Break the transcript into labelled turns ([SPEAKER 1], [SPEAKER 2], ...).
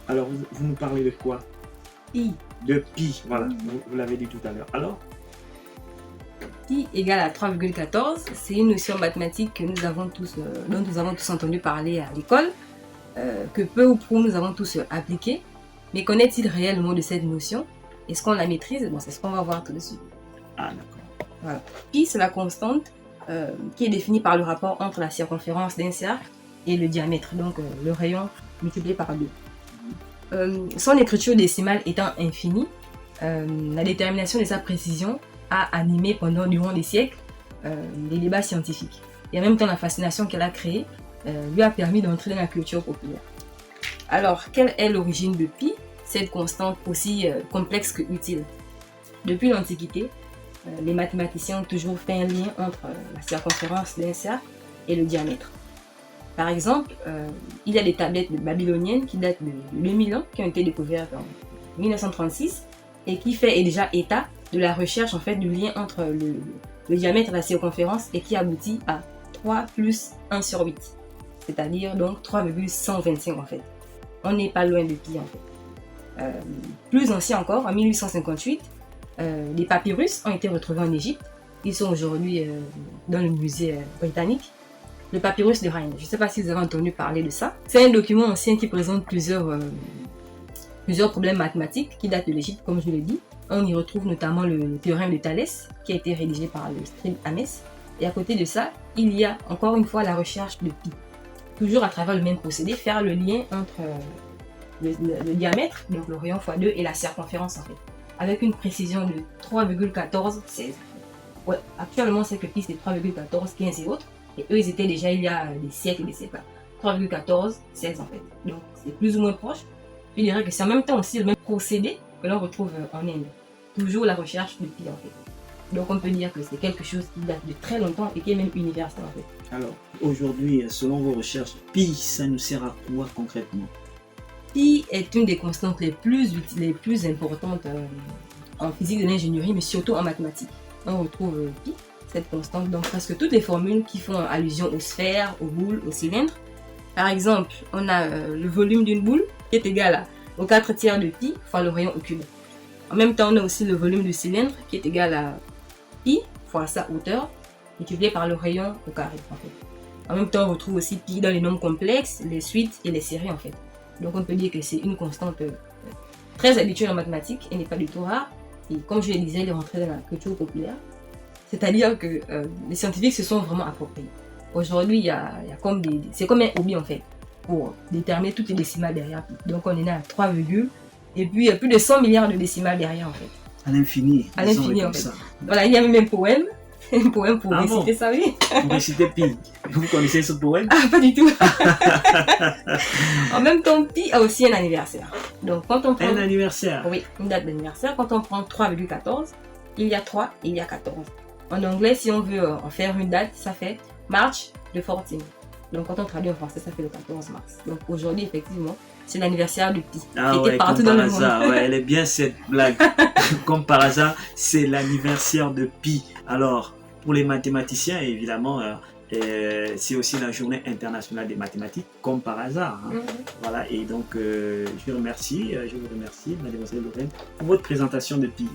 [SPEAKER 1] Alors, vous nous parlez de quoi?
[SPEAKER 2] Pi.
[SPEAKER 1] De pi, voilà, vous l'avez dit tout à l'heure. Alors?
[SPEAKER 2] Pi égale à 3,14. C'est une notion mathématique que nous avons tous, dont nous avons tous entendu parler à l'école, que peu ou prou nous avons tous appliqué. Mais connaît-il réellement de cette notion? Est-ce qu'on la maîtrise? Bon, c'est ce qu'on va voir tout de suite.
[SPEAKER 1] Ah, d'accord.
[SPEAKER 2] Voilà. Pi, c'est la constante qui est définie par le rapport entre la circonférence d'un cercle et le diamètre, donc le rayon multiplié par 2. Son écriture décimale étant infinie, la détermination de sa précision a animé durant des siècles les débats scientifiques. Et en même temps, la fascination qu'elle a créée lui a permis d'entrer dans la culture populaire. Alors, quelle est l'origine de pi, cette constante aussi complexe que utile? Depuis l'Antiquité, les mathématiciens ont toujours fait un lien entre la circonférence d'un cercle et le diamètre. Par exemple, il y a des tablettes babyloniennes qui datent de 2000 ans, qui ont été découvertes en 1936 et qui fait déjà état de la recherche en fait du lien entre le diamètre et la circonférence et qui aboutit à 3 plus 1 sur 8, c'est-à-dire donc 3,125 en fait. On n'est pas loin de pi en fait. Plus ancien encore, en 1858, des papyrus ont été retrouvés en Égypte. Ils sont aujourd'hui dans le musée britannique. Le papyrus de Rhind. Je ne sais pas si vous avez entendu parler de ça. C'est un document ancien qui présente plusieurs problèmes mathématiques qui datent de l'Égypte, comme je l'ai dit. On y retrouve notamment le théorème de Thalès, qui a été rédigé par le scribe Hamès. Et à côté de ça, il y a encore une fois la recherche de pi. Toujours à travers le même procédé, faire le lien entre le diamètre, donc le rayon x2, et la circonférence en fait, avec une précision de 3,1416. Ouais, actuellement, c'est que pi c'est 3,1415 et autres. Et eux, ils étaient déjà il y a des siècles et des siècles. 3,1416 en fait. Donc, c'est plus ou moins proche. Je dirais que c'est en même temps aussi le même procédé que l'on retrouve en Inde. Toujours la recherche de pi en fait. Donc, on peut dire que c'est quelque chose qui date de très longtemps et qui est même universel en fait.
[SPEAKER 1] Alors, aujourd'hui, selon vos recherches, pi, ça nous sert à quoi concrètement?
[SPEAKER 2] Pi est une des constantes les plus importantes en physique de l'ingénierie, mais surtout en mathématiques. On retrouve pi, cette constante, dans presque toutes les formules qui font allusion aux sphères, aux boules, aux cylindres. Par exemple, on a le volume d'une boule qui est égal aux 4 tiers de pi fois le rayon au cube. En même temps, on a aussi le volume du cylindre qui est égal à pi fois sa hauteur multiplié par le rayon au carré en fait. En même temps, on retrouve aussi pi dans les nombres complexes, les suites et les séries en fait. Donc on peut dire que c'est une constante très habituelle en mathématiques et n'est pas du tout rare. Et comme je le disais, elle est rentrée dans la culture populaire. C'est-à-dire que les scientifiques se sont vraiment appropriés. Aujourd'hui, c'est comme un hobby en fait, pour déterminer toutes les décimales derrière. Donc on est né à 3, et puis il y a plus de 100 milliards de décimales derrière en fait.
[SPEAKER 1] À l'infini.
[SPEAKER 2] À l'infini en fait. Ça. Voilà, il y a même un poème pour réciter ça, oui.
[SPEAKER 1] Pour réciter pi. Vous connaissez ce poème?
[SPEAKER 2] Ah, pas du tout. En même temps, pi a aussi un anniversaire. Donc quand on prend...
[SPEAKER 1] Un anniversaire?
[SPEAKER 2] Oui, une date d'anniversaire. Quand on prend 3,14, il y a 3 et il y a 14. En anglais, si on veut en faire une date, ça fait March the 14. Donc quand on traduit en français, ça fait le 14 mars. Donc aujourd'hui, effectivement, c'est l'anniversaire de pi.
[SPEAKER 1] Ah ouais, partout dans le monde. Ouais, elle est bien cette blague. Comme par hasard, c'est l'anniversaire de pi. Alors, pour les mathématiciens, évidemment, c'est aussi la journée internationale des mathématiques, comme par hasard. Hein. Voilà, et donc je vous remercie, mademoiselle Lorraine, pour votre présentation de pi.